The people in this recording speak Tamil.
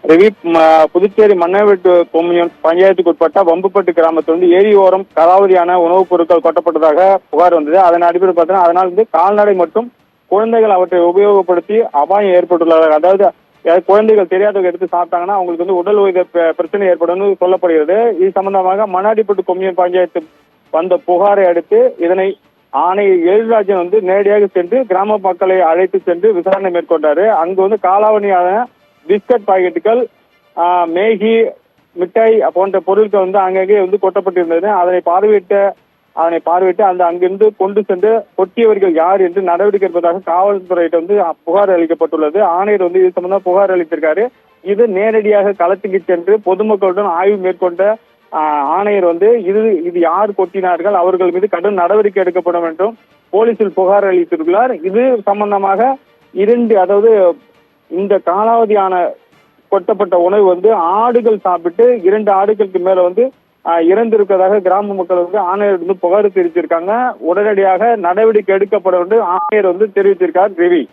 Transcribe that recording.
ரவி, புதுச்சேரி மன்னவெட்டு கொம்யூன் பஞ்சாயத்துக்கு உட்பட்ட வம்புப்பட்டு கிராமத்தில் ஏரி ஓரம் காலாவதியான உணவுப் பொருட்கள் கொட்டப்பட்டதாக புகார் வந்தது. அதன் அடிப்படையில் பார்த்தீங்கன்னா அதனால் கால்நடை மற்றும் குழந்தைகள் அவற்றை உபயோகப்படுத்தி அபாயம் ஏற்பட்டுள்ளதாக, அதாவது குழந்தைகள் தெரியாதவங்க எடுத்து சாப்பிட்டாங்கன்னா அவங்களுக்கு உடல் உயிர் பிரச்சனை ஏற்படும் சொல்லப்படுகிறது. இது சம்பந்தமாக மண்ணாடிப்பட்டு கொம்யூன் பஞ்சாயத்து வந்த புகாரை அடுத்து இதனை ஆணையர் எழில்ராஜன் நேரடியாக சென்று கிராம மக்களை அழைத்து சென்று விசாரணை மேற்கொண்டாரு. அங்கு காலாவணியான பிஸ்கட் பாக்கெட்டுகள், மேகி, மிட்டாய் போன்ற பொருட்கள் அங்கங்கே கொட்டப்பட்டிருந்தது. அதனை பார்வையிட்டு அங்கிருந்து கொண்டு சென்று கொட்டியவர்கள் யார் என்று நடவடிக்கை எடுப்பதாக காவல்துறையிட்ட புகார் அளிக்கப்பட்டுள்ளது. ஆணையர் இது சம்பந்தமா புகார் அளித்திருக்காரு. இது நேரடியாக களத்துக்கு சென்று பொதுமக்களுடன் ஆய்வு மேற்கொண்ட ஆணையர் இது யார் கொட்டினார்கள், அவர்கள் மீது கடும் நடவடிக்கை எடுக்கப்படும் என்றும் போலீசில் புகார் அளித்திருக்கிறார். இது சம்பந்தமாக அதாவது இந்த காலாவதியான கொட்டப்பட்ட உணவு ஆடுகள் சாப்பிட்டு 2 ஆடுகளுக்கு மேல இறந்திருப்பதாக கிராம மக்கள் ஆணையர் புகார் தெரிவித்திருக்காங்க. உடனடியாக நடவடிக்கை எடுக்கப்படும் என்று ஆணையர் தெரிவித்திருக்கார். ரவி.